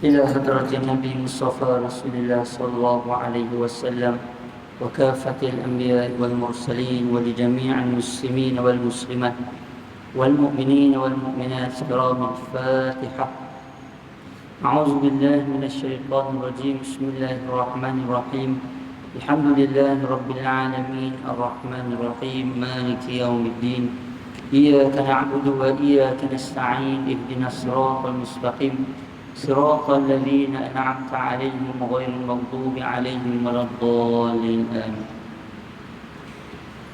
إلى حضرة النبي مصطفى رسول الله صلى الله عليه وسلم وكافة الأنبياء والمرسلين ولجميع المسلمين والمسلمات والمؤمنين والمؤمنات كرام الفاتحة. أعوذ بالله من الشيطان الرجيم. بسم الله الرحمن الرحيم. الحمد لله رب العالمين الرحمن الرحيم مالك يوم الدين. إياك نعبد وإياك نستعين. اهدنا الصراط المستقيم صراط الذين أنعمت عليهم غير المغضوب عليهم ولا الضالين آمين.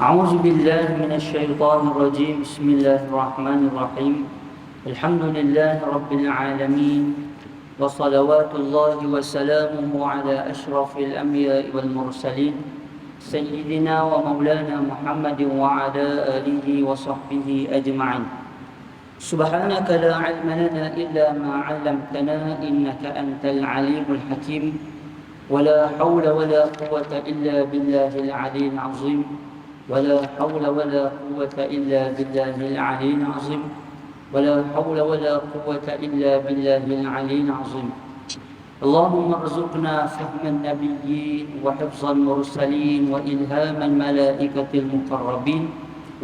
أعوذ بالله من الشيطان الرجيم. بسم الله الرحمن الرحيم. الحمد لله رب العالمين وصلوات الله وسلامه على أشرف الأنبياء والمرسلين سيدنا ومولانا محمد وعلى آله وصحبه أجمعين. سبحانك لا علم لنا إلا ما علمتنا إنك أنت العليم الحكيم. ولا حول ولا قوة إلا بالله العلي العظيم. ولا حول ولا قوة إلا بالله العلي العظيم. ولا حول ولا قوة إلا بالله العلي العظيم. اللهم ارزقنا فهم النبيين وحفظ المرسلين وإلهام الملائكة المقربين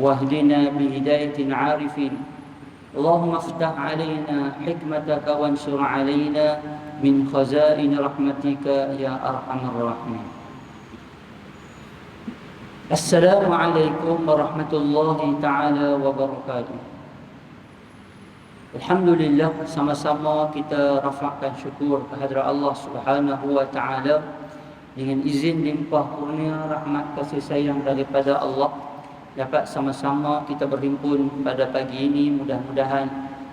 واهدنا بهداية العارفين. اللهم افتح علينا حكمتك وانشر علينا من خزائن رحمتك يا أرحم الراحمين. السلام عليكم ورحمة الله تعالى وبركاته. Alhamdulillah, sama-sama kita rafakkan syukur kehadrat Allah Subhanahu wa taala dengan izin limpah kurnia rahmat kasih sayang daripada Allah dapat sama-sama kita berhimpun pada pagi ini. Mudah-mudahan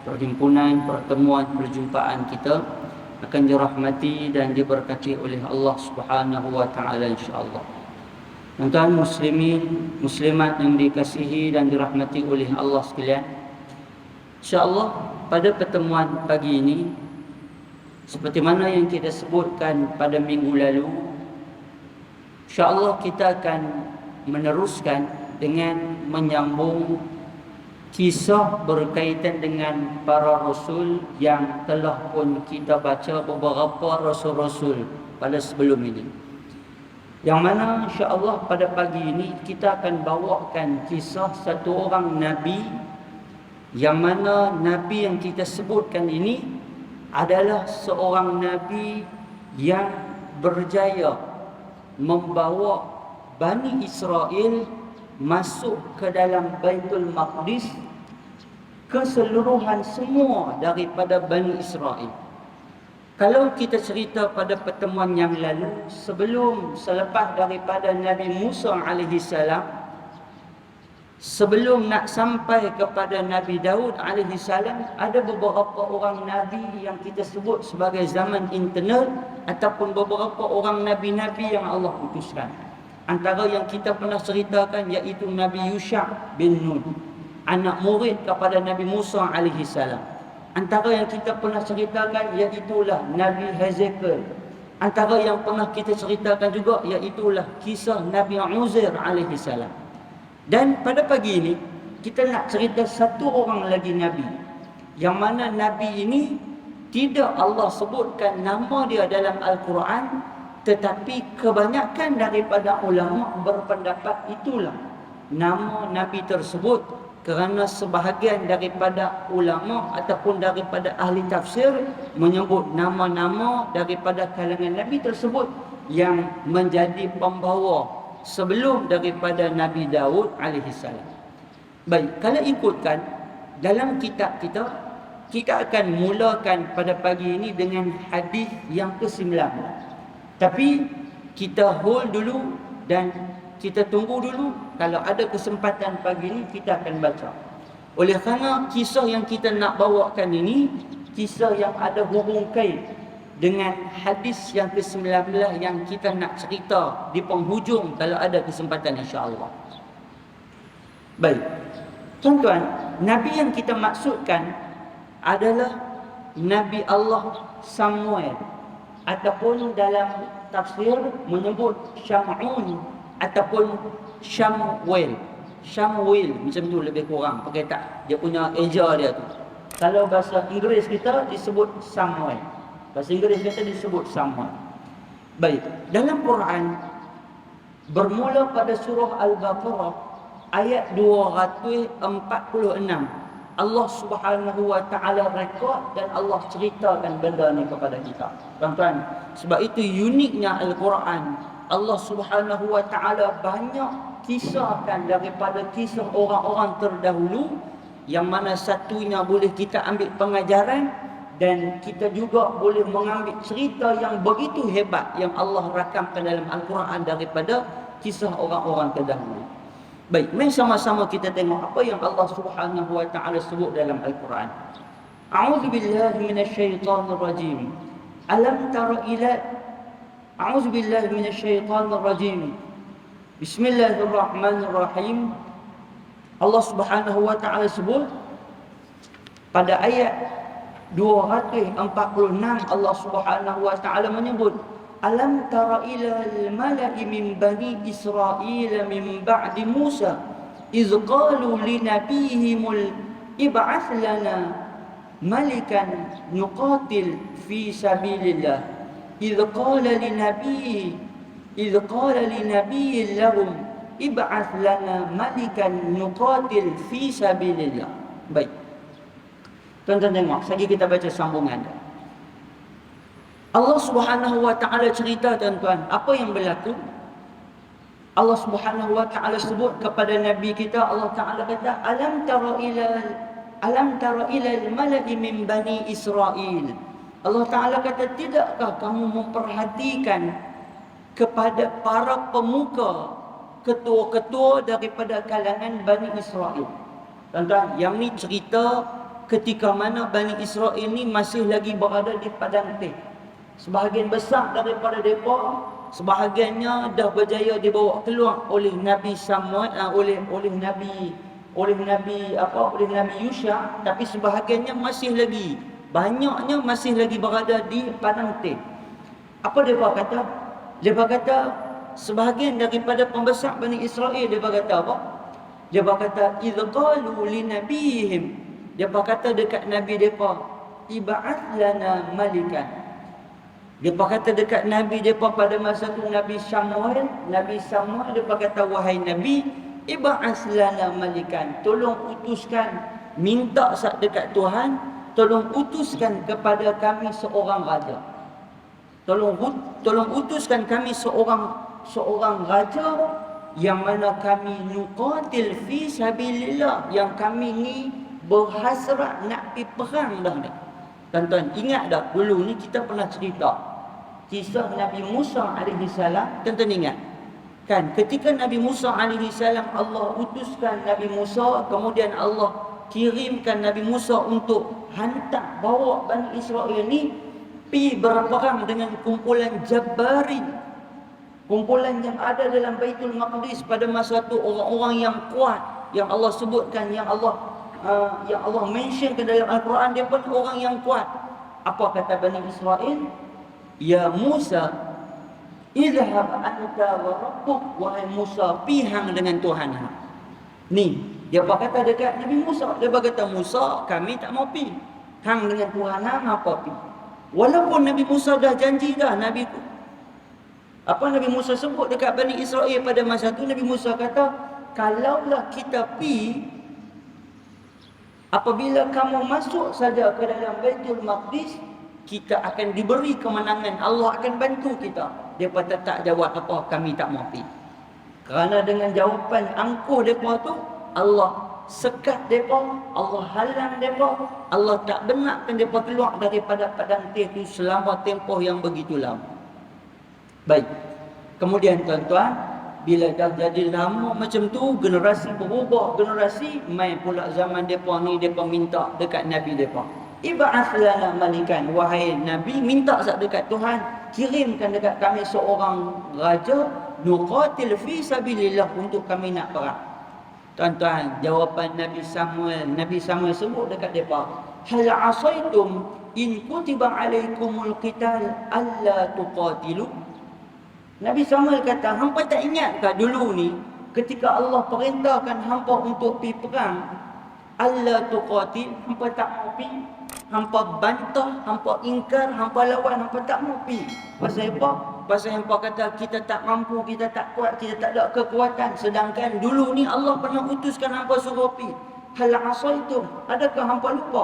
perhimpunan, pertemuan, perjumpaan kita akan dirahmati dan diberkati oleh Allah Subhanahu wa taala insya-Allah. Tuan-tuan muslimin, muslimat yang dikasihi dan dirahmati oleh Allah sekalian, insya-Allah pada pertemuan pagi ini, seperti mana yang kita sebutkan pada minggu lalu, insya-Allah kita akan meneruskan dengan menyambung kisah berkaitan dengan para rasul yang telah pun kita baca beberapa rasul-rasul pada sebelum ini. Yang mana insya-Allah pada pagi ini kita akan bawakan kisah satu orang nabi, yang mana nabi yang kita sebutkan ini adalah seorang nabi yang berjaya membawa Bani Israel masuk ke dalam Baitul Maqdis, keseluruhan semua daripada Bani Israel. Kalau kita cerita pada pertemuan yang lalu, selepas daripada Nabi Musa alaihi salam, sebelum nak sampai kepada Nabi Daud alaihi salam, ada beberapa orang nabi yang kita sebut sebagai zaman internal ataupun beberapa orang nabi-nabi yang Allah utuskan. Antara yang kita pernah ceritakan iaitu Nabi Yusha bin Nun, anak murid kepada Nabi Musa alaihi salam. Antara yang kita pernah ceritakan iaitulah Nabi Hezekiel. Antara yang pernah kita ceritakan juga iaitulah kisah Nabi Uzair alaihi salam. Dan pada pagi ini kita nak cerita satu orang lagi nabi, yang mana nabi ini tidak Allah sebutkan nama dia dalam Al-Quran, tetapi kebanyakan daripada ulama berpendapat itulah nama nabi tersebut, kerana sebahagian daripada ulama ataupun daripada ahli tafsir menyebut nama-nama daripada kalangan nabi tersebut yang menjadi pembawa sebelum daripada Nabi Daud alaihi salam. Baik, kalau ikutkan dalam kitab kita, kita akan mulakan pada pagi ini dengan hadis yang ke-9. Tapi kita hold dulu dan kita tunggu dulu, kalau ada kesempatan pagi ini kita akan baca. Oleh kerana kisah yang kita nak bawakan ini kisah yang ada hubung kait dengan hadis yang ke-19 yang kita nak cerita di penghujung kalau ada kesempatan insya-Allah. Baik. Tuan-tuan, nabi yang kita maksudkan adalah Nabi Allah Samuel, ataupun dalam tafsir menyebut Syamun ataupun Shamwell. Shamwell macam tu lebih kurang pakai tak dia punya eja dia tu. Kalau bahasa Inggeris kita disebut Samuel. Bahasa Inggeris kata disebut someone. Baik, dalam Quran bermula pada surah Al-Baqarah ayat 246, Allah Subhanahu wa taala rekod dan Allah ceritakan benda ni kepada kita. Tuan-tuan, sebab itu uniknya Al-Quran. Allah Subhanahu wa taala banyak kisahkan daripada kisah orang-orang terdahulu, yang mana satunya boleh kita ambil pengajaran, dan kita juga boleh mengambil cerita yang begitu hebat yang Allah rakamkan dalam Al-Quran daripada kisah orang-orang terdahulu. Baik, mari sama-sama kita tengok apa yang Allah Subhanahu wa taala sebut dalam Al-Quran. A'udzu billahi minasyaitonir rajim. Alam tara ila A'udzu billahi minasyaitonir rajim. Bismillahirrahmanirrahim. Allah Subhanahu wa taala sebut pada ayat 246, Allah Subhanahu wa taala menyebut, alam tara ilal mala'i min bani Israil min ba'di Musa iz qalu li nabiyhimul ib'ath lana malikan nuqatil fi sabilillah iz qala li nabiyyin lahum ib'ath lana malikan nuqatil fi sabilillah. Baik, tuan-tuan tengok, lagi kita baca sambungan. Allah Subhanahu wa taala cerita, tuan-tuan, apa yang berlaku. Allah Subhanahu wa taala sebut kepada nabi kita, Allah taala kata, alam tara ilal mala'i min bani Israil. Allah taala kata, tidakkah kamu memperhatikan kepada para pemuka, ketua-ketua daripada kalangan Bani Israel. Tuan-tuan, yang ni cerita ketika mana Bani Israel ni masih lagi berada di padang teh. Sebahagian besar daripada mereka, sebahagiannya dah berjaya dibawa keluar oleh Nabi Samuel, oleh Nabi Yusha, tapi sebahagiannya masih lagi, banyaknya masih lagi berada di padang teh. Apa mereka kata? Mereka kata, sebahagian daripada pembesar Bani Israel, mereka kata apa? Mereka kata, idh qalu li nabihim, dia kata dekat Nabi mereka, ib'ath lana malikan. Dia kata dekat Nabi mereka pada masa tu, Nabi Samuel, dia kata, wahai Nabi, ib'ath lana malikan, tolong utuskan, minta dekat Tuhan, tolong utuskan kepada kami seorang raja. Tolong utuskan kami seorang raja yang mana kami nuqatil fi sabilillah, yang kami ni berhasrat nak pergi perang dah ni. Tuan-tuan, ingat tak dulu ni kita pernah cerita kisah Nabi Musa alaihi salam. Tuan-tuan ingat kan, ketika Nabi Musa alaihi salam, Allah utuskan Nabi Musa, kemudian Allah kirimkan Nabi Musa untuk hantar bawa Bani Israel ni pergi berperang dengan kumpulan Jabbarin, kumpulan yang ada dalam Baitul Maqdis pada masa tu, orang-orang yang kuat, yang Allah sebutkan, yang Allah mention ke dalam Al-Quran, dia pun orang yang kuat. Apa kata Bani Israel? Ya Musa, idhhab anta wa rabbuk, wahai Musa, pihang dengan Tuhan. Ni dia kata dekat Nabi Musa, dia kata, Musa, kami tak mau pi, hang dengan Tuhan hang apa pi. Walaupun Nabi Musa dah janji dah, Nabi Musa sebut dekat Bani Israel pada masa tu, Nabi Musa kata, kalaulah kita pi, apabila kamu masuk saja ke dalam Baitul Maqdis, kita akan diberi kemenangan, Allah akan bantu kita. Dia tak jawab apa, kami tak mau pi. Kerana dengan jawapan angkuh mereka tu, Allah sekat mereka, Allah halang mereka, Allah tak benarkan mereka keluar daripada padang teh tu selama tempoh yang begitu lama. Baik, kemudian tuan-tuan, bila dah jadi lama macam tu, generasi berubah generasi, mai pula zaman mereka ni, mereka minta dekat Nabi mereka, ib'ath lana malikan, wahai Nabi, minta dekat Tuhan, kirimkan dekat kami seorang raja, nuqatil fi sabilillah, untuk kami nak perang. Tuan-tuan, jawapan Nabi Samuel sebut dekat mereka, hal asaitum in kutiba alaikumul qital alla tuqatilu. Nabi Samuel kata, hampa tak ingatkah dulu ni ketika Allah perintahkan hampa untuk pergi perang, alla tuqatil, hampa tak mau pergi, hampa bantah, hampa ingkar, hampa lawan, hampa tak mau pi. Pasal apa? Pasal hampa kata kita tak mampu, kita tak kuat, kita tak ada kekuatan. Sedangkan dulu ni Allah pernah utuskan hampa suruh pi. Hal asaitum, adakah hampa lupa?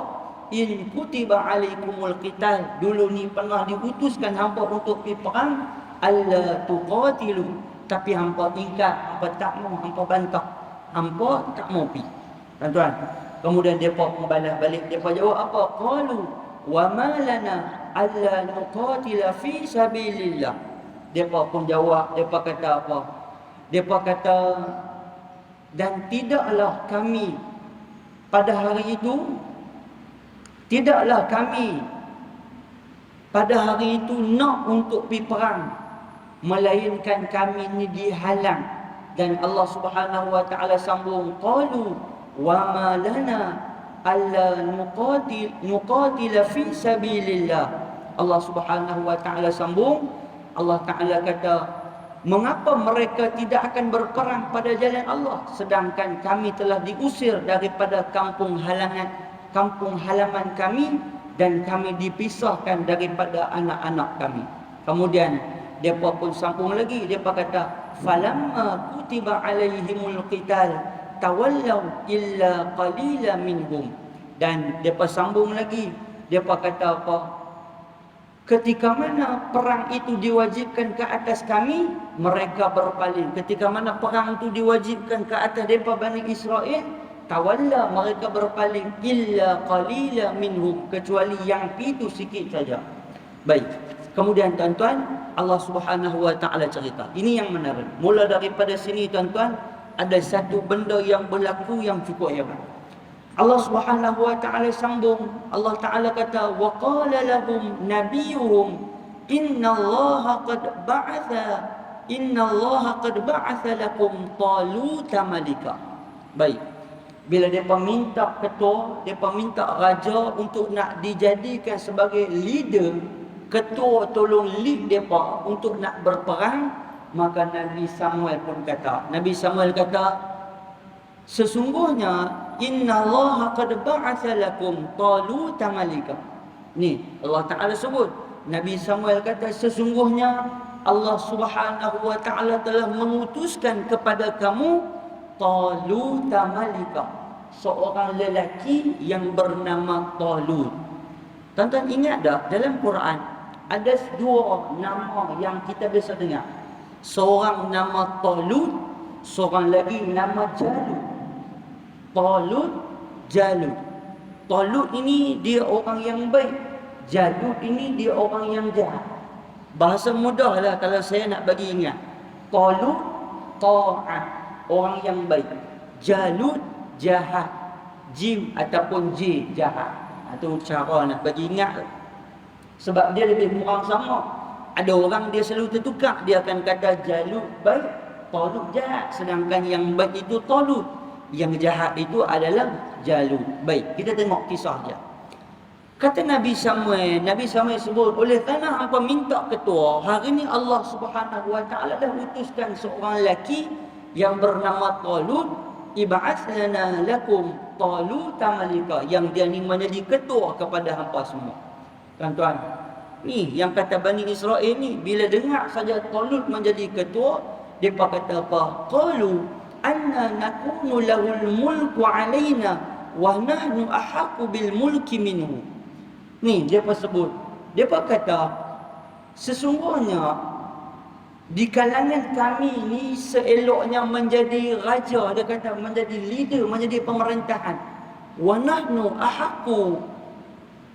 In kutiba alaikumul qital, dulu ni pernah diutuskan hampa untuk pi perang, alla tuqatilu, tapi hampa ingkar, hampa tak mau, hampa bantah, hampa tak mau pi. Tuan-tuan, kemudian depa membalas balik, depa jawab apa? Qalu wa ma lana alla nuqatila fi sabilillah. Depa pun jawab, depa kata apa? Depa kata, dan tidaklah kami pada hari itu, tidaklah kami pada hari itu nak untuk pergi perang, melainkan kami ni dihalang. Dan Allah Subhanahu wa taala sambung, qalu wa ma lana alla nuqatila fi sabilillah. Allah Subhanahu wa taala sambung, Allah Taala kata, mengapa mereka tidak akan berperang pada jalan Allah, sedangkan kami telah diusir daripada kampung halaman kami, dan kami dipisahkan daripada anak-anak kami. Kemudian depa pun sambung lagi, depa kata, falamma kutiba alaihimul qital tawallaw illa qalila minhum. Dan depa sambung lagi, depa kata apa? Ketika mana perang itu diwajibkan ke atas kami, mereka berpaling. Ketika mana perang itu diwajibkan ke atas depa Bani Israel, tawalla, mereka berpaling, illa qalila minhum, kecuali yang itu sikit saja. Baik. Kemudian tuan-tuan, Allah Subhanahu wa taala cerita. Ini yang menarik. Mula daripada sini tuan-tuan, ada satu benda yang berlaku yang cukup hebat. Allah Subhanahu wa taala sambung, Allah Taala kata, wa qala lahum nabiyuhum innallaha qad ba'atha lakum taluta malika. Baik. Bila depa minta ketua, depa minta raja untuk nak dijadikan sebagai leader, ketua tolong lead depa untuk nak berperang, maka Nabi Samuel pun kata, Nabi Samuel kata, sesungguhnya innallaha qad ba'atha lakum taluta malika. Ni Allah Taala sebut, Nabi Samuel kata, sesungguhnya Allah Subhanahu wa taala telah mengutuskan kepada kamu Taluta malika, seorang lelaki yang bernama Talut. Tuan-tuan ingat tak, dalam Quran ada dua nama yang kita biasa dengar. Seorang nama Talut, seorang lagi nama Jalut. Talut, Jalut. Talut ini dia orang yang baik, Jalut ini dia orang yang jahat. Bahasa mudahlah kalau saya nak bagi ingat. Talut, ta'ah, orang yang baik. Jalut, jahat. Jim ataupun J, jahat. Itu cara nak bagi ingat. Sebab dia lebih kurang sama. Ada orang dia selalu tertukar, dia akan kata Jalut baik, Talut jahat. Sedangkan yang baik itu Talut, yang jahat itu adalah Jalut. Baik, kita tengok kisah dia. Kata Nabi Samuel sebut, oleh kerana hangpa minta ketua, hari ni Allah Subhanahu wa taala dah utuskan seorang lelaki yang bernama Talut, ib'ats lana lakum taluta malika, yang dia ni menjadi ketua kepada hangpa semua. Tuan-tuan, ni yang kata Bani Israel ni, bila dengar saja Talut menjadi ketua, depa kata apa? Qalu anna nakunu lahul mulku alaina wa nahnu ahaqqu bil mulki minhu. Ni depa sebut, depa kata sesungguhnya di kalangan kami ni seeloknya menjadi raja, dia kata menjadi leader, menjadi pemerintahan. Wa nahnu ahaqqu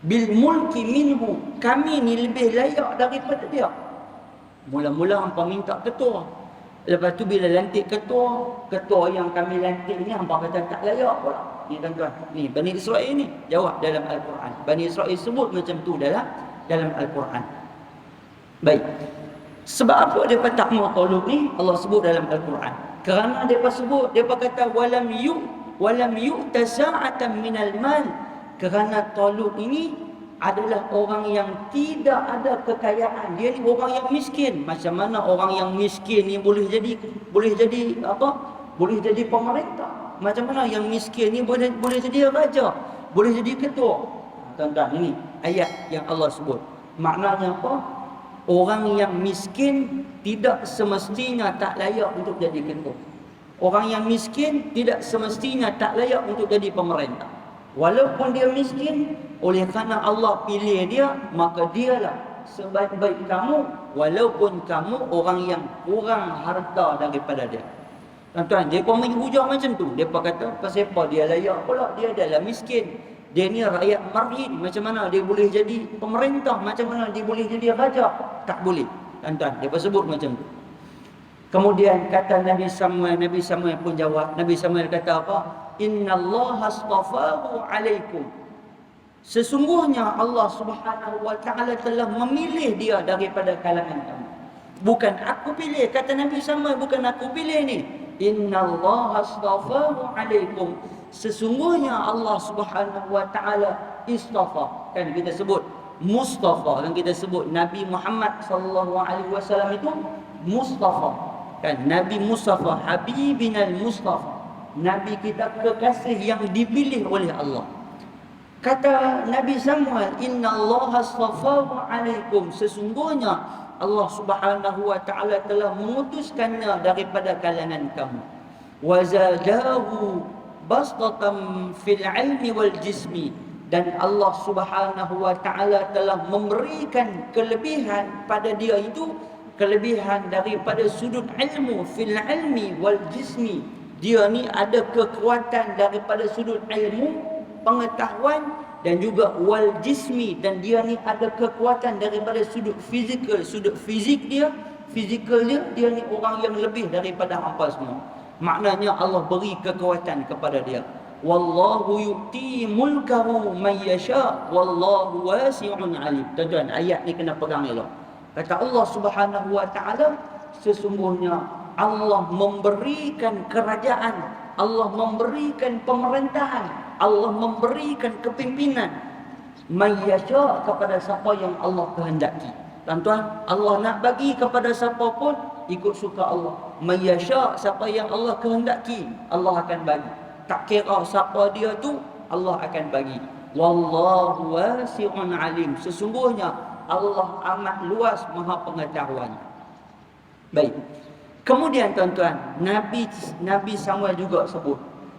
bil mulki minhu, kami ni lebih layak daripada dia. Mula-mula hangpa minta ketua. Lepas tu bila lantik ketua yang kami lantik ni hangpa kata tak layak pula. Ni tuan-tuan, ni Bani Israel ni jawab dalam Al-Quran. Bani Israel sebut macam tu dalam Al-Quran. Baik. Sebab apa depa tak mau Talut ni? Allah sebut dalam Al-Quran. Kerana depa sebut, depa kata walam yu'ta sa'atan minal mal. Kerana Talut ini adalah orang yang tidak ada kekayaan. Dia ni orang yang miskin. Macam mana orang yang miskin ni boleh jadi apa? Boleh jadi pemerintah. Macam mana yang miskin ni boleh jadi raja, boleh jadi ketua. Tuan-tuan, ini ayat yang Allah sebut. Maknanya apa? Orang yang miskin tidak semestinya tak layak untuk jadi ketua. Orang yang miskin tidak semestinya tak layak untuk jadi pemerintah. Walaupun dia miskin, oleh kerana Allah pilih dia, maka dialah sebaik-baik kamu, walaupun kamu orang yang kurang harta daripada dia. Tuan-tuan, dia pun main hujah macam tu. Dia kata, pasal apa dia layak pula? Dia adalah miskin. Dia ni rakyat marhin. Macam mana dia boleh jadi pemerintah? Macam mana dia boleh jadi raja? Tak boleh. Tuan-tuan, dia sebut macam tu. Kemudian kata Nabi Samuel pun jawab. Nabi Samuel kata apa? Inna Allah astafahu alaikum. Sesungguhnya Allah Subhanahu wa taala telah memilih dia daripada kalangan kamu. Bukan aku pilih, kata Nabi Samuel, bukan aku pilih ni. Inna Allah astafahu alaikum. Sesungguhnya Allah Subhanahu wa taala istafa. Kan kita sebut Mustafa, kan kita sebut Nabi Muhammad sallallahu alaihi wasallam itu Mustafa. Kan Nabi Mustafa, Habibinal Mustafa. Nabi kita kekasih yang dipilih oleh Allah. Kata Nabi Samuel, Inna Allah astafahu alaikum. Sesungguhnya Allah Subhanahu wa taala telah mengutuskannya daripada kalangan kamu. Wa zadahu bastatan fil ilmi wal jismi. Dan Allah Subhanahu wa taala telah memberikan kelebihan pada dia itu, kelebihan daripada sudut ilmu, fil ilmi wal jismi. Dia ni ada kekuatan daripada sudut ilmu, pengetahuan, dan juga wal jismi, dan dia ni ada kekuatan daripada sudut fizikal, sudut fizik dia, dia ni orang yang lebih daripada hampa semua. Maknanya Allah beri kekuatan kepada dia. Wallahu yu'ti mulkahu man yasha wallahu wasi'un alim. Tuan-tuan, ayat ni kena pegang elok. Kata Allah Subhanahu wa taala, sesungguhnya Allah memberikan kerajaan, Allah memberikan pemerintahan, Allah memberikan kepimpinan man yasha kepada siapa yang Allah kehendaki. Tuan-tuan, Allah nak bagi kepada siapa pun ikut suka Allah. Man yasha, siapa yang Allah kehendaki, Allah akan bagi. Tak kira siapa dia tu, Allah akan bagi. Wallahu wasi'un alim. Sesungguhnya Allah amat luas maha pengetahuan. Baik. Kemudian tuan-tuan, Nabi Samuel juga sebut.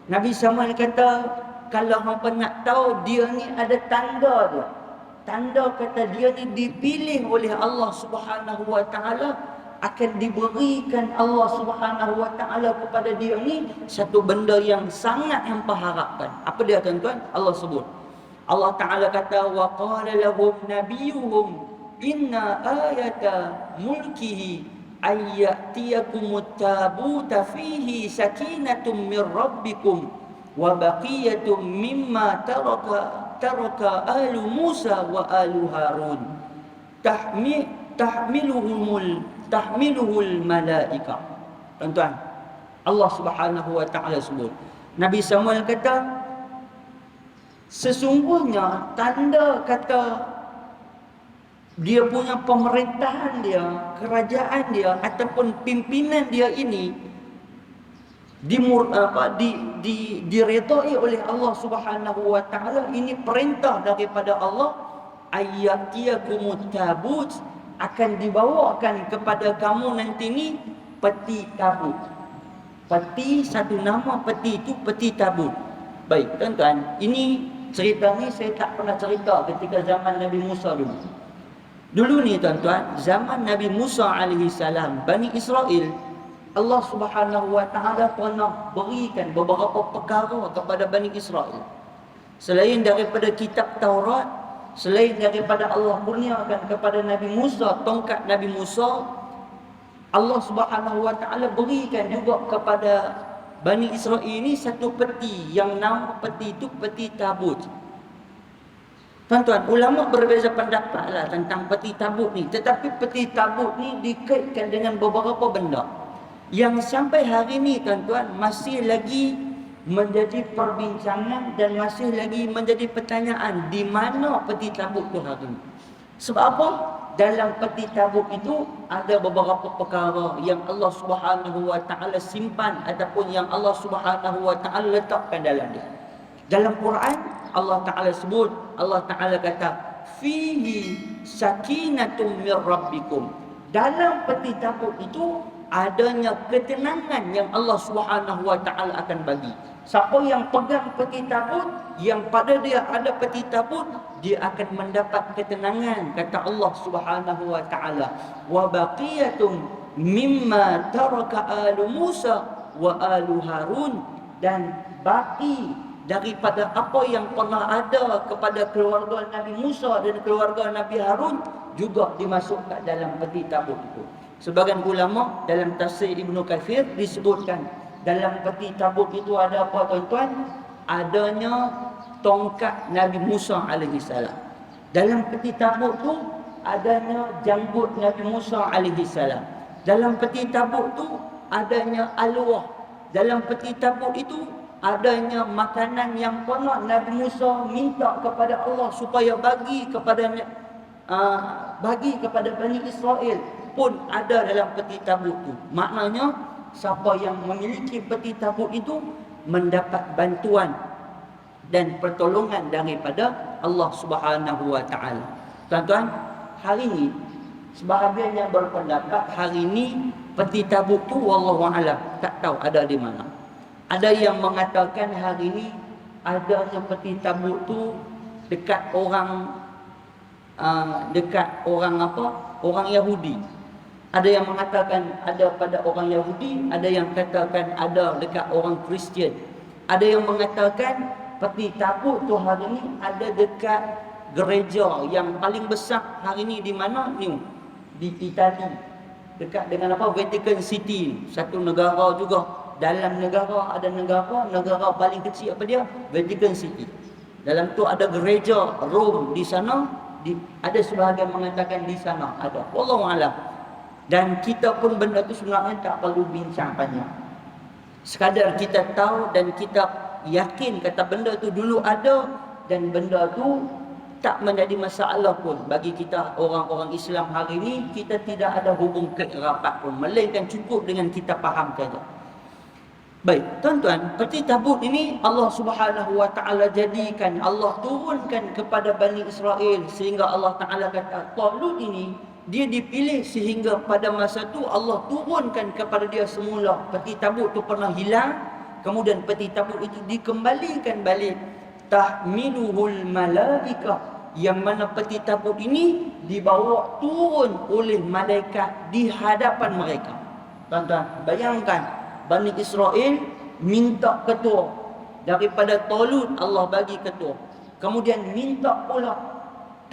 Nabi Samuel kata, kalau hampa nak tahu dia ni ada tanda dia. Tanda kata dia ni dipilih oleh Allah Subhanahu wa taala, akan diberikan Allah Subhanahu wa taala kepada dia ni satu benda yang sangat hampa harapkan. Apa dia tuan-tuan? Allah sebut. Allah Taala kata, wa qala lahum nabiyuhum inna ayata mulkihi ayyatiyakumut tabuta fihi sakinatum mir rabbikum wa baqiyatum mimma taraka alu Musa wa alu Harun tahmiluhul malaika. Tuan-tuan, Allah Subhanahu wa taala sebut. Nabi Samuel kata, sesungguhnya tanda kata dia punya pemerintahan dia, kerajaan dia ataupun pimpinan dia ini diredai oleh Allah Subhanahu wa taala. Ini perintah daripada Allah, ayyatiyakumut tabut, akan dibawakan kepada kamu nanti ni peti tabut. Peti, satu nama peti itu peti tabut. Baik tuan-tuan, ini cerita ni saya tak pernah cerita ketika zaman Nabi Musa dulu. Dulu ni tuan-tuan, zaman Nabi Musa alaihi salam, Bani Israel, Allah Subhanahu wa taala pernah berikan beberapa perkara kepada Bani Israel. Selain daripada kitab Taurat, selain daripada Allah kurniakan kepada Nabi Musa tongkat Nabi Musa, Allah Subhanahu wa taala berikan juga kepada Bani Israel ini satu peti yang nama peti itu peti tabut. Tuan-tuan, ulama berbeza pendapatlah tentang peti tabut ni, tetapi peti tabut ni dikaitkan dengan beberapa benda yang sampai hari ni tuan-tuan masih lagi menjadi perbincangan dan masih lagi menjadi pertanyaan, di mana peti tabut tu hari ni. Sebab apa? Dalam peti tabut itu ada beberapa perkara yang Allah Subhanahu wa taala simpan ataupun yang Allah Subhanahu wa taala letakkan dalam dia. Dalam Quran Allah Ta'ala sebut, Allah Ta'ala kata, fihi sakinatum mir rabbikum. Dalam peti tabut itu adanya ketenangan yang Allah Subhanahu wa Ta'ala akan bagi. Siapa yang pegang peti tabut, yang pada dia ada peti tabut, dia akan mendapat ketenangan, kata Allah Subhanahu wa Ta'ala. Wa baqiyatum mimma taraka alu Musa wa alu Harun, dan baki daripada apa yang pernah ada kepada keluarga Nabi Musa dan keluarga Nabi Harun juga dimasukkan dalam peti tabut itu. Sebagian ulama dalam tafsir Ibnu Katsir disebutkan dalam peti tabut itu ada apa tuan-tuan? Adanya tongkat Nabi Musa alaihi salam. Dalam peti tabut tu adanya janggut Nabi Musa alaihi salam. Dalam peti tabut tu adanya alwah. Dalam peti tabut itu adanya makanan yang pernah Nabi Musa minta kepada Allah supaya bagi kepada Bani Israel, pun ada dalam peti tabut itu. Maknanya siapa yang memiliki peti tabut itu mendapat bantuan dan pertolongan daripada Allah Subhanahu wa Ta'ala. Tuan-tuan, hari ini sebahagian yang berpendapat hari ini peti tabut tu wallahu alam tak tahu ada di mana. Ada yang mengatakan hari ini adanya peti tabut tu dekat orang orang Yahudi. Ada yang mengatakan ada pada orang Yahudi, ada yang katakan ada dekat orang Kristian. Ada yang mengatakan peti tabut tu hari ini ada dekat gereja yang paling besar hari ini di mana ni? Di Itali. Dekat dengan Vatican City, satu negara juga. Dalam negara ada negara paling kecil apa dia? Vatican City. Dalam tu ada gereja Rom di sana, ada sebahagian mengatakan di sana ada. Wallahu a'lam. Dan kita pun benda tu sebenarnya tak perlu bincang panjang. Sekadar kita tahu dan kita yakin kata benda tu dulu ada dan benda tu tak menjadi masalah pun bagi kita orang-orang Islam hari ini. Kita tidak ada hubung kerabat pun, melainkan cukup dengan kita faham saja. Baik, tuan-tuan, peti tabut ini Allah Subhanahu wa Ta'ala jadikan, Allah turunkan kepada Bani Israel, sehingga Allah Ta'ala kata Talut ini dia dipilih sehingga pada masa tu Allah turunkan kepada dia semula. Peti tabut tu pernah hilang, kemudian peti tabut itu dikembalikan balik. Tahmiluhul malaikah, yang mana peti tabut ini dibawa turun oleh malaikat di hadapan mereka. Tuan-tuan, bayangkan Bani Israel minta ketua daripada Talut, Allah bagi ketua. Kemudian minta pula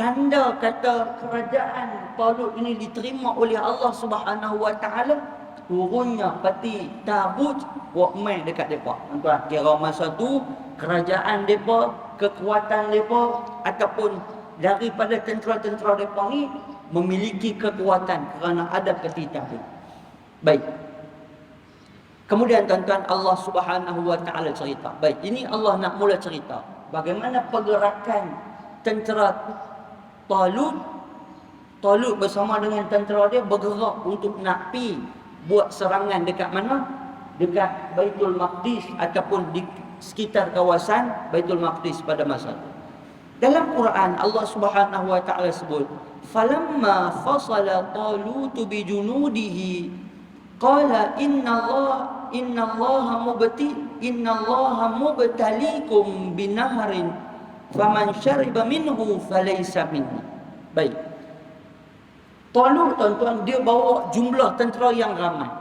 tanda kata kerajaan Talut ini diterima oleh Allah Subhanahu wa Ta'ala, turunnya peti tabut buat main dekat depa. Tuan-tuan, kira masa tu kerajaan depa, kekuatan depa ataupun daripada tentera-tentera depa ni memiliki kekuatan kerana ada peti tabut. Baik. Kemudian tuan-tuan, Allah Subhanahu wa Ta'ala cerita. Baik, ini Allah nak mula cerita bagaimana pergerakan tentera Talut bersama dengan tentera dia bergerak untuk nak pi buat serangan dekat mana? Dekat Baitul Maqdis ataupun di sekitar kawasan Baitul Maqdis pada masa itu. Dalam Quran Allah Subhanahu wa Ta'ala sebut, "Falamma fasala Talut bi junudihi qala innallaha mubtaliikum binahrin faman syariba minhu falaysa minni." Baik. Talut tuan-tuan dia bawa jumlah tentera yang ramai.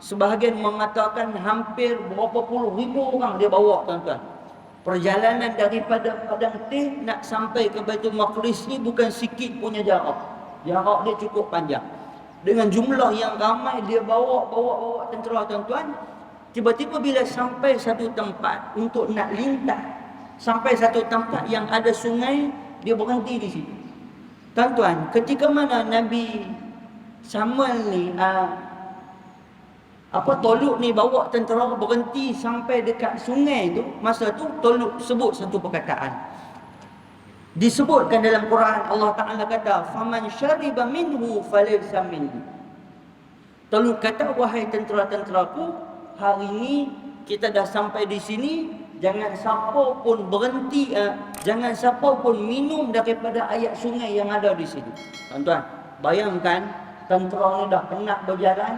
Sebahagian mengatakan hampir berapa puluh ribu orang dia bawa tuan-tuan. Perjalanan daripada Padang Teh nak sampai ke Baitul Maqdis ni bukan sikit punya jarak. Jarak dia cukup panjang. Dengan jumlah yang ramai dia bawa tentera tuan-tuan. Tiba-tiba bila sampai satu tempat untuk nak lintas, sampai satu tempat yang ada sungai, dia berhenti di situ. Tuan-tuan, ketika mana Nabi Samuel ni Talut ni bawa tentera berhenti sampai dekat sungai tu, masa tu Talut sebut satu perkataan. Disebutkan dalam Quran, Allah Ta'ala kata, "Faman syariba minhu falaysa minni." Talut kata, "Wahai tentera-tenteraku, hari ini kita dah sampai di sini, jangan siapa pun berhenti, jangan siapa pun minum daripada air sungai yang ada di situ. Tuan-tuan, bayangkan tentera ni dah penat berjalan,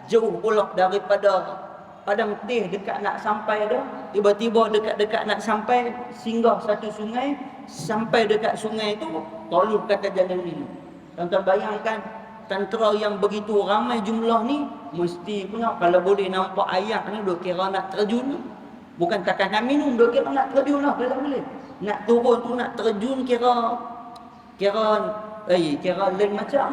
jauh pula daripada padang teh, dekat nak sampai dah. Tiba-tiba dekat-dekat nak sampai, singgah satu sungai. Sampai dekat sungai tu, Talut kata jangan minum. Tuan-tuan bayangkan, tentera yang begitu ramai jumlah ni, mesti pula kalau boleh nampak air ni, duk kira nak terjun. Bukan takkan nak minum, duk kira nak terjun lah kalau boleh. Nak turun tu, nak terjun, kira lain macam.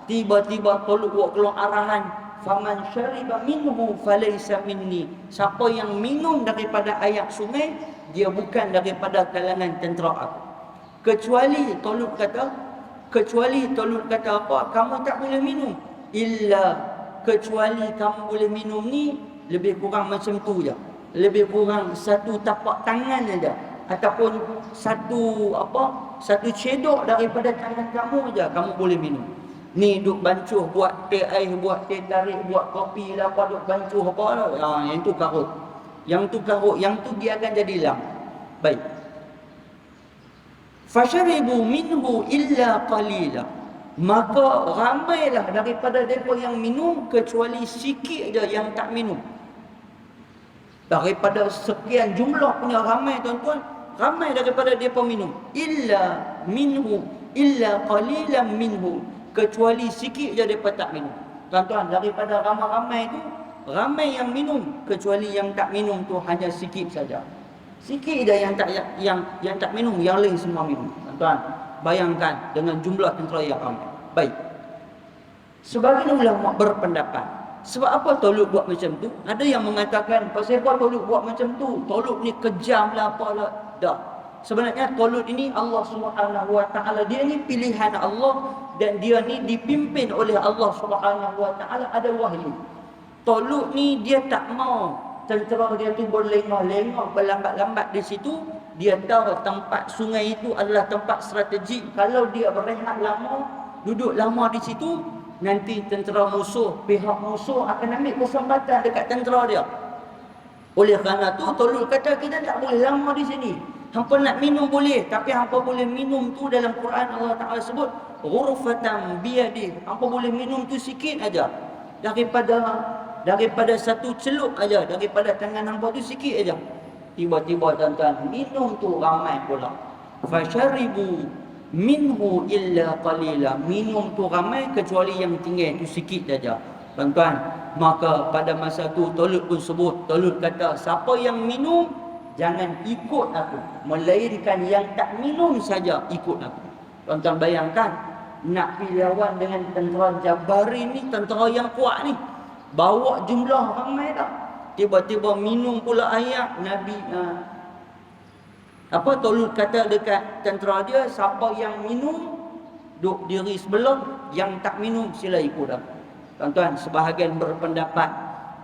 Tiba-tiba Talut buat keluar arahan, faman syariba minhu falaysa minni. Siapa yang minum daripada air sungai, dia bukan daripada kalangan tentera aku. Kecuali Talut kata apa? Kamu tak boleh minum. Kecuali kamu boleh minum ni lebih kurang macam tu je. Lebih kurang satu tapak tangan aja, ataupun satu cedok daripada tangan kamu aja kamu boleh minum. Ni duk bancuh buat teh air, buat teh tarik, buat kopi lah, apa duk bancuh apa lah. Yang tu karut. Yang tu dia akan jadi lam. Baik. Fasharibu minhu illa qalila. Maka ramailah daripada mereka yang minum, kecuali sikit je yang tak minum. Daripada sekian jumlah punya ramai, tuan-tuan, ramai daripada mereka minum. Illa qalilan minhu. Kecuali sikit je mereka tak minum. Tuan-tuan, daripada ramai-ramai itu, ramai yang minum, kecuali yang tak minum tu hanya sikit saja. Sikit je yang tak minum, yang lain semua minum. Tuan-tuan, bayangkan dengan jumlah tentera yang ramai. Baik. Sebagian ulama berpendapat, sebab apa Talut buat macam tu? Ada yang mengatakan, pasal apa Talut buat macam tu? Talut ni kejam lah, apalah. Dah. Sebenarnya Talut ini Allah Subhanahu Wa Taala, dia ni pilihan Allah, dan dia ni dipimpin oleh Allah Subhanahu Wa Taala, ada wahyu. Talut ni dia tak mau tentera dia tu berlengah-lengah, berlambat-lambat di situ. Dia tahu tempat sungai itu adalah tempat strategik. Kalau dia berehat lama, duduk lama di situ, nanti tentera musuh, pihak musuh akan ambil kesempatan dekat tentera dia. Oleh kerana tu Talut kata, kita tak boleh lama di sini. Hampa nak minum boleh, tapi hampa boleh minum tu dalam Quran Allah Ta'ala sebut ghurfatan biyadih. Hampa boleh minum tu sikit aja. Daripada satu celup aja, daripada tangan hampa tu sikit aja. Tiba-tiba tuan-tuan, minum tu ramai pula. Fasharibu minhu illa qalila. Minum tu ramai, kecuali yang tinggal tu sikit saja. Tuan-tuan, maka pada masa tu Talut pun sebut, Talut kata, siapa yang minum, jangan ikut aku, melainkan yang tak minum saja ikut aku. Tuan-tuan bayangkan, nak pergi lawan dengan tentera Jabarin ni, tentera yang kuat ni, bawa jumlah ramai dah, tiba-tiba minum pula air. Talut kata dekat tentera dia, siapa yang minum duduk diri sebelah, yang tak minum sila ikut aku. Tuan-tuan, sebahagian berpendapat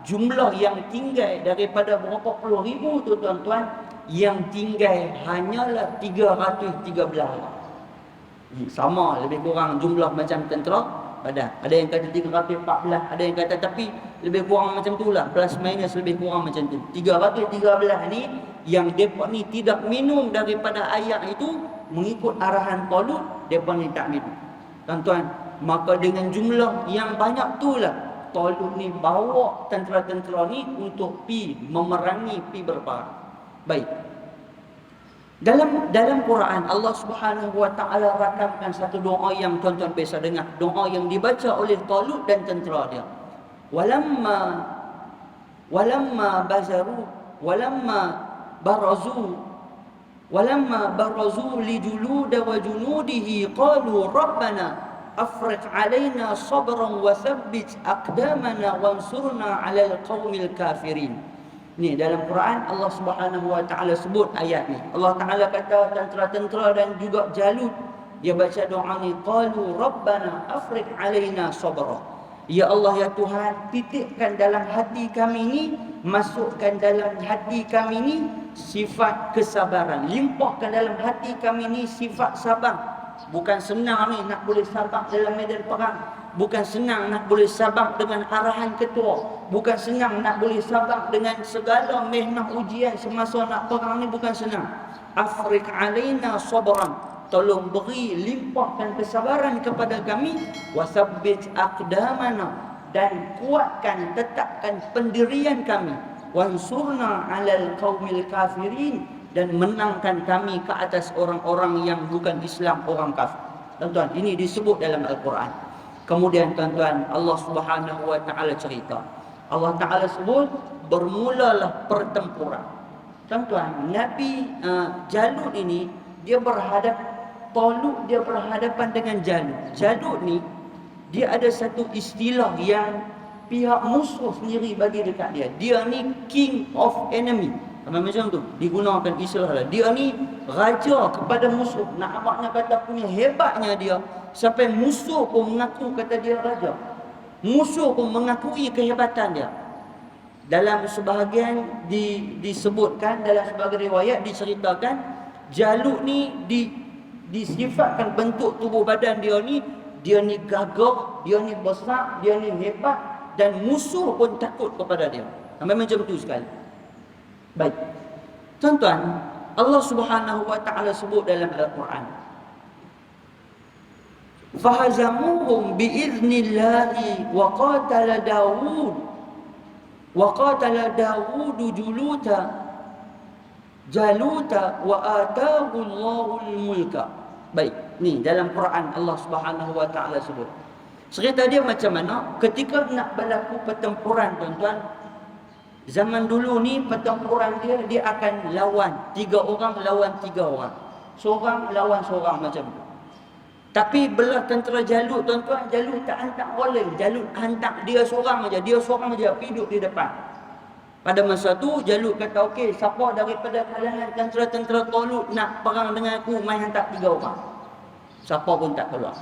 jumlah yang tinggal daripada berapa puluh ribu tu tuan-tuan, yang tinggal hanyalah 313 orang. Sama lebih kurang jumlah macam tentera Badar. Ada yang kata 314, ada yang kata, tapi lebih kurang macam tu lah, plus minus lebih kurang macam tu. 313 ni yang mereka ni tidak minum daripada air itu, mengikut arahan Talut, mereka ni tak minum. Tuan-tuan, maka dengan jumlah yang banyak tu lah Talut ni bawa tentera-tentera ni untuk pi memerangi, pi berperang. Baik. Dalam Quran Allah Subhanahu Wa Taala rakamkan satu doa yang tuan-tuan biasa dengar, doa yang dibaca oleh Talut dan tentera dia. Walamma barazu li julud wa junudihi qalu rabbana afriq alaina sabran wa thabbit aqdamana wansurna 'alal qaumil kafirin. Ni dalam Quran Allah Subhanahu Wa Taala sebut ayat ni. Allah Taala kata tentera-tentera dan juga Jalut, dia baca doa ni, qalu rabbana afriq alaina sabra. Ya Allah, ya Tuhan, titikkan dalam hati kami ni, masukkan dalam hati kami ni sifat kesabaran, limpahkan dalam hati kami ni sifat sabar. Bukan senang ni nak boleh sabak dalam medan perang. Bukan senang nak boleh sabak dengan arahan ketua. Bukan senang nak boleh sabak dengan segala mehnah ujian semasa nak perang ni, bukan senang. Afriq alaina sabran, tolong beri limpahkan kesabaran kepada kami. Wasabbit aqdamana, dan kuatkan, tetapkan pendirian kami. Wansurna 'alal qaumil kafirin, dan menangkan kami ke atas orang-orang yang bukan Islam, orang kafir. Tuan-tuan, ini disebut dalam Al-Quran. Kemudian tuan-tuan, Allah Subhanahu wa taala cerita. Allah Taala sebut bermulalah pertempuran. Tuan-tuan, Nabi Jalut ini dia Talut dia berhadapan dengan Jalut. Jalut ni dia ada satu istilah yang pihak musuh sendiri bagi dekat dia. Dia ni king of enemy. Macam tu digunakan istilah lah. Dia ni raja kepada musuh. Nak abangnya kata punya hebatnya dia, sampai musuh pun mengaku kata dia raja. Musuh pun mengakui kehebatan dia. Dalam sebahagian disebutkan, dalam sebahagian riwayat diceritakan, Jalut ni disifatkan bentuk tubuh badan dia ni gagah, dia ni besar, dia ni hebat, dan musuh pun takut kepada dia. Sampai macam tu sekali. Baik. Tuan-tuan, Allah Subhanahu wa taala sebut dalam Al-Quran, fahazamuhum biiznillah wa qatala Daud Jaluta wa atahu Allahul mulka. Baik, ni dalam Quran Allah Subhanahu wa taala sebut. Cerita dia macam mana ketika nak berlaku pertempuran, tuan-tuan. Zaman dulu ni pertempuran dia akan lawan 3 orang lawan 3 orang. Seorang lawan seorang macam tu. Tapi belah tentera Jalut, tuan-tuan, Jalut tak hantar orang. Jalut hantar dia seorang aja, pergi duduk di depan. Pada masa tu Jalut kata, okey, siapa daripada kalangan tentera-tentera Talut nak perang dengan aku, mai hantar 3 orang. Siapa pun tak keluar.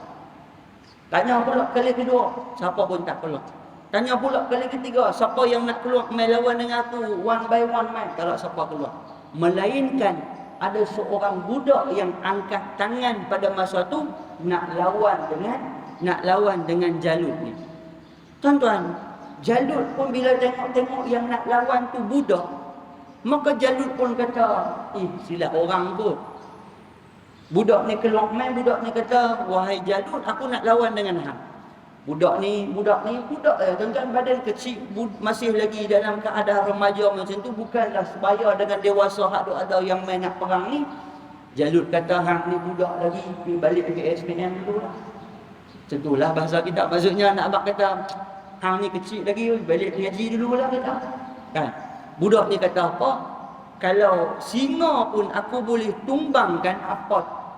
Tanya pula kali kedua, siapa pun tak keluar. Tanya pula kali ketiga, siapa yang nak keluar mai lawan dengan aku, one by one mai. Tak siapa keluar. Melainkan ada seorang budak yang angkat tangan pada masa tu nak lawan dengan Jalut ni. Tuan-tuan, Jalut pun bila tengok yang nak lawan tu budak, maka Jalut pun kata, silap orang pun. Budak ni keluar main, budak ni kata, wahai Jalut, aku nak lawan dengan hang. Budak ni tuan-tuan, badan kecil, masih lagi dalam keadaan remaja macam tu, bukanlah sebaya dengan dewasa hak ada yang main nak perang ni. Jalut kata, hang ni budak lagi, pergi balik ke SPM dulu lah. Macam tu lah bahasa kita. Maksudnya nak abang kata, hang ni kecil lagi, balik ngaji dulu lah kata. Kan? Budak ni kata apa? Kalau singa pun aku boleh tumbangkan,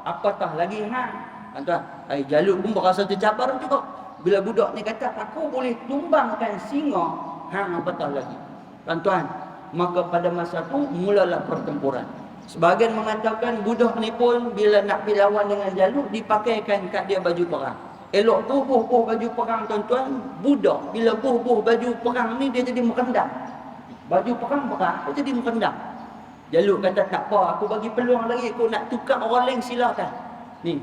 apatah lagi hang. Tuan-tuan, Jalut pun berasa tercabar juga. Bila budak ni kata, aku boleh tumbangkan singa, hang apatah lagi. Tuan-tuan, maka pada masa tu mulalah pertempuran. Sebahagian mengatakan budak ni pun bila nak pergi lawan dengan Jalut, dipakaikan kat dia baju perang. Elok buh baju perang, tuan-tuan. Budak bila buh baju perang ni, dia jadi merendam. Baju perang berat, dia jadi merendam. Jalut kata, tak apa, aku bagi peluang lagi, aku nak tukar orang lain, silakan. Ni,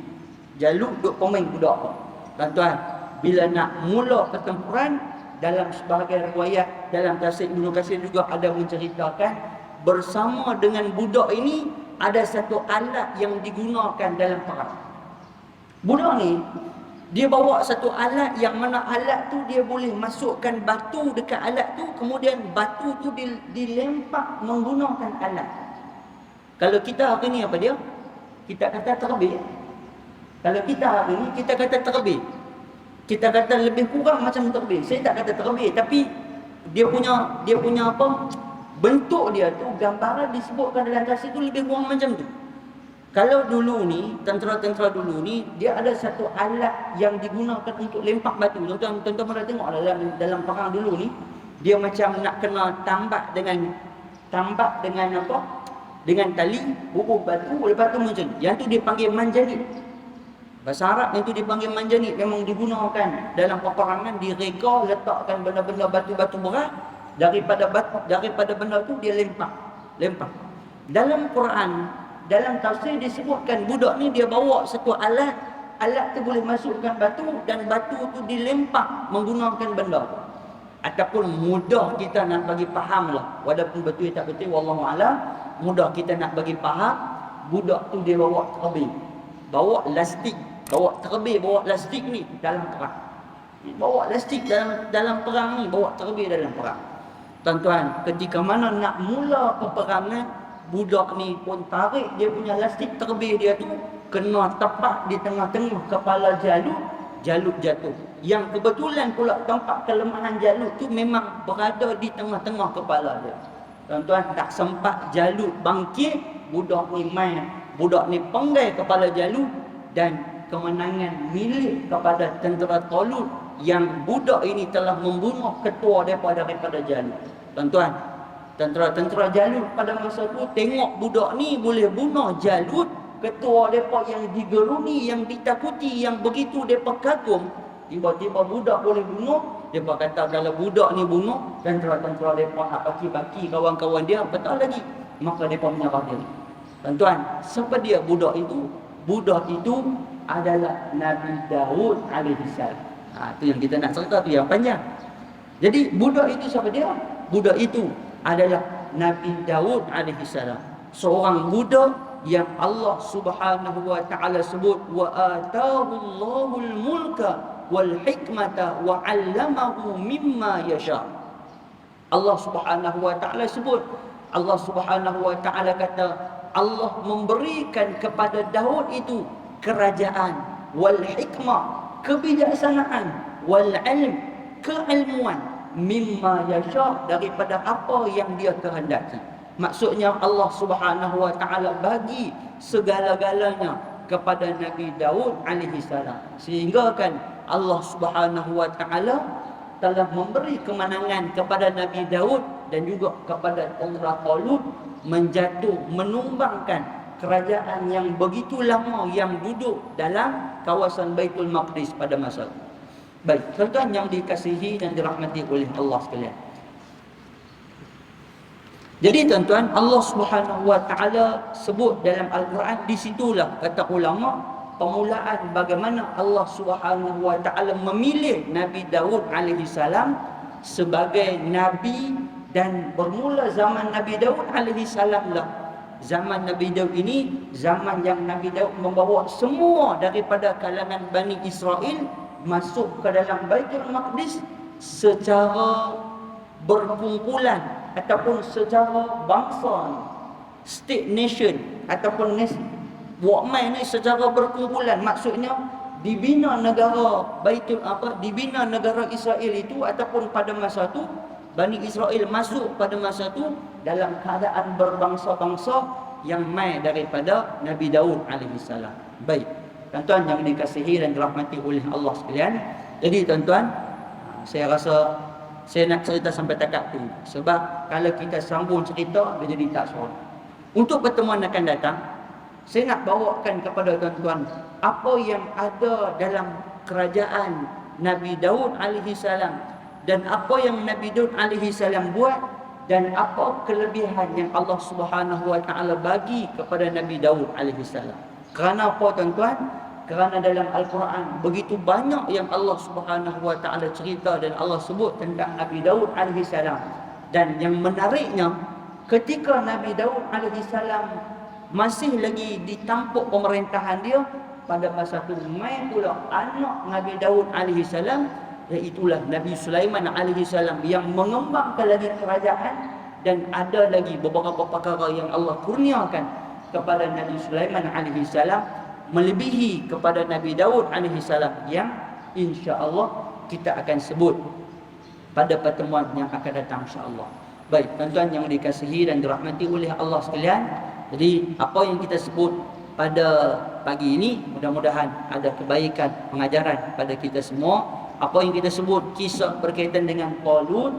Jalut duk pemain budak tu. Tuan-tuan, bila nak mula pertempuran, dalam sebahagian riwayat, dalam tafsir Ibnu Katsir juga ada menceritakan, bersama dengan budak ini ada satu alat yang digunakan dalam perang. Budak ni dia bawa satu alat yang mana alat tu dia boleh masukkan batu dekat alat tu, kemudian batu tu dilempar menggunakan alat. Kalau kita hari ni apa dia? Kita kata terbih. Kalau kita hari ni kita kata terbih. Kita kata lebih kurang macam terbih. Saya tak kata terbih, tapi dia punya apa? Bentuk dia tu, gambaran disebutkan dalam tafsir tu lebih kurang macam tu. Kalau dulu ni, tentera-tentera dulu ni, dia ada satu alat yang digunakan untuk lempak batu. Tuan-tuan pernah tengok dalam perang dulu ni, dia macam nak kena tambak dengan apa? Dengan tali, bubuh batu, lepas tu macam yang tu dia panggil manjanit. Bahasa Arab yang tu dipanggil manjanit, memang digunakan dalam peperangan, direka, letakkan benda-benda batu-batu berat, daripada benda tu dia lempak. Dalam Quran, dalam tafsir disebutkan budak ni dia bawa satu alat alat tu boleh masukkan batu dan batu tu dilempar menggunakan benda. Ataupun mudah kita nak bagi faham lah, walaupun betul tak betul wallahu alam, mudah kita nak bagi faham, budak tu dia bawa terbih, bawa lastik ni dalam perang. Bawa lastik dalam perang ni, bawa terbih dalam perang. Tuan-tuan, ketika mana nak mula peperangan, budak ni pun tarik dia punya lastik terbih dia tu, kena tepat di tengah-tengah kepala Jalut jatuh. Yang kebetulan pula tempat kelemahan Jalut tu memang berada di tengah-tengah kepala dia. Tuan-tuan, tak sempat Jalut bangkit, budak ni penggai kepala Jalut, dan kemenangan milik kepada tentera Talut yang budak ini telah membunuh ketua daripada Jalut. Tuan-tuan, tentera Jalut pada masa tu tengok budak ni boleh bunuh Jalut, ketua mereka yang digeruni, yang ditakuti, yang begitu mereka kagum. Tiba-tiba budak boleh bunuh. Mereka kata kalau budak ni bunuh, tentera-tentera mereka nak baki-baki kawan-kawan dia, betul lagi. Maka mereka menyerah diri. Tuan-tuan, siapa dia budak itu? Budak itu adalah Nabi Daud alaihissalam. Itu yang kita nak cerita tu yang panjang. Jadi budak itu siapa dia? Budak itu adalah Nabi Daud alaihissalam. Seorang budak yang Allah Subhanahu wa taala sebut wa atahul mulka wal hikmata wa 'allamahu mimma yasha. Allah Subhanahu wa taala sebut, Allah Subhanahu wa taala kata Allah memberikan kepada Daud itu kerajaan, wal hikmah, kebijaksanaan, wal ilm, keilmuan, mimma yasha, daripada apa yang dia kehendaki. Maksudnya Allah Subhanahu wa taala bagi segala-galanya kepada Nabi Daud alaihi salam. Sehingga kan Allah Subhanahu wa taala telah memberi kemenangan kepada Nabi Daud dan juga kepada tentera Talut, menumbangkan kerajaan yang begitu lama yang duduk dalam kawasan Baitul Maqdis pada masa itu. Baik, tuan-tuan yang dikasihi dan dirahmati oleh Allah sekalian. Jadi tuan-tuan, Allah Subhanahu wa taala sebut dalam Al-Quran, di situlah kata ulama permulaan bagaimana Allah Subhanahu wa taala memilih Nabi Daud alaihi salam sebagai nabi, dan bermula zaman Nabi Daud alaihi salam lah. Zaman Nabi Daud ini zaman yang Nabi Daud membawa semua daripada kalangan Bani Israel masuk ke dalam Baitul Maqdis secara berkumpulan ataupun secara bangsa, state nation ataupun buat main ni secara berkumpulan. Maksudnya dibina negara dibina negara Israel itu, ataupun pada masa tu Bani Israel masuk pada masa tu dalam keadaan berbangsa-bangsa yang mai daripada Nabi Daud alaihi salam. Baik, tuan-tuan yang dikasihi dan dirahmati oleh Allah sekalian. Jadi tuan-tuan, saya rasa saya nak cerita sampai takat tu, sebab kalau kita sambung cerita dia jadi tak seronok. Untuk pertemuan akan datang, saya nak bawakan kepada tuan-tuan apa yang ada dalam kerajaan Nabi Daud alaihi salam, dan apa yang Nabi Daud alaihi salam buat, dan apa kelebihan yang Allah Subhanahu wa taala bagi kepada Nabi Daud alaihi salam. Kerana apa tuan-tuan? Kerana dalam Al-Quran begitu banyak yang Allah Subhanahu wa taala cerita dan Allah sebut tentang Nabi Daud alaihi salam. Dan yang menariknya, ketika Nabi Daud alaihi salam masih lagi ditampuk pemerintahan dia, pada masa itu main pula anak Nabi Daud alaihi salam, iaitulah Nabi Sulaiman alaihi salam, yang mengembangkan lagi kerajaan, dan ada lagi beberapa perkara yang Allah kurniakan kepada Nabi Sulaiman alaihi salam melebihi kepada Nabi Daud alaihi salam, yang insya-Allah kita akan sebut pada pertemuan yang akan datang insya-Allah. Baik, tuan-tuan yang dikasihi dan dirahmati oleh Allah sekalian. Jadi apa yang kita sebut pada pagi ini, mudah-mudahan ada kebaikan pengajaran pada kita semua. Apa yang kita sebut kisah berkaitan dengan Talut,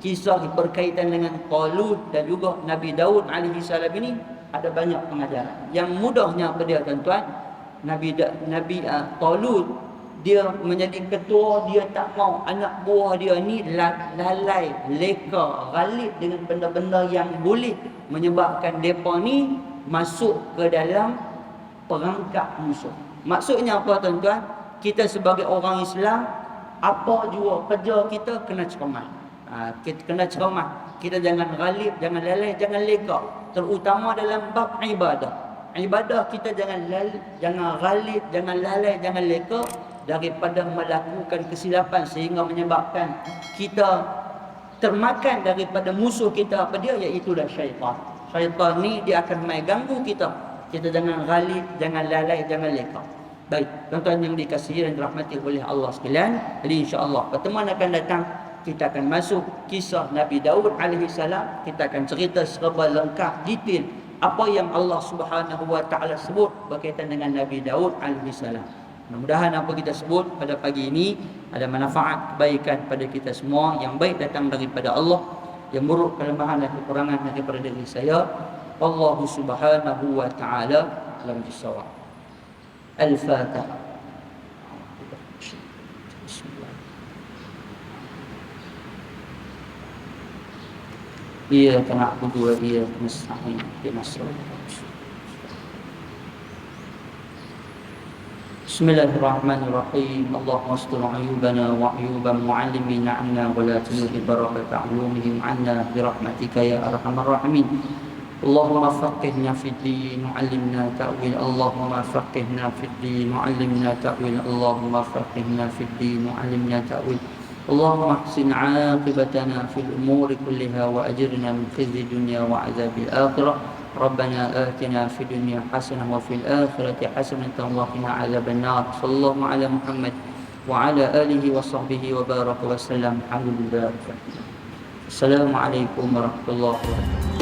kisah berkaitan dengan Talut dan juga Nabi Daud alaihi salam ini ada banyak pengajaran. Yang mudahnya apa dia tuan-tuan? Nabi Talut dia menjadi ketua, dia tak mau anak buah dia ni lalai, leka, ghalib dengan benda-benda yang boleh menyebabkan mereka ni masuk ke dalam perangkap musuh. Maksudnya apa tuan-tuan? Kita sebagai orang Islam, apa jua kerja kita kena cermat. Kita kena cermat. Kita jangan ghalib, jangan lalai, jangan leka. Terutama dalam bab ibadah. Ibadah kita jangan ghalib, jangan lalai, jangan leka daripada melakukan kesilapan sehingga menyebabkan kita termakan daripada musuh kita apa dia, iaitu syaitan. Syaitan ni dia akan mai ganggu kita. Kita jangan ghalib, jangan lalai, jangan leka. Baik, tuan-tuan yang dikasihi dan dirahmati oleh Allah sekalian, jadi insya-Allah pertemuan akan datang kita akan masuk kisah Nabi Daud alaihi salam. Kita akan cerita serba lengkap detail apa yang Allah Subhanahu wa taala sebut berkaitan dengan Nabi Daud alaihi salam. Mudah-mudahan apa kita sebut pada pagi ini ada manfaat kebaikan pada kita semua. Yang baik datang daripada Allah, yang buruk kelemahan dan kekurangan daripada diri saya. Allah Subhanahu wa taala alam bisawab. Al-Fatihah. Iyyaka na'budu wa iyyaka nasta'in. Ihdinas siratal mustaqim. Bismillahirrahmanirrahim. Allahumma astur ayubana wa ayuba mu'allimina 'anna wa la tunhi barakata 'ulumihim 'anna bi rahmatika ya arhamar rahimin. Allahumma faqihna fid din wa 'allimna ta'wil. Allahumma faqihna fid din wa 'allimna ta'wil. Allahumma faqihna fid din wa 'allimna ta'wil. Allahumma ahsin 'aqibatana fil umuri kulliha wa ajirna min khizyi dunya wa 'adzabil akhirah. Rabbana atina fid dunya hasanah wa fil akhirati hasanah wa qina 'adzaban nar. Sallallahu ala Muhammad wa ala alihi wa sahbihi wa baraka wa sallam. Alhamdulillah. Assalamualaikum warahmatullahi wabarakatuh.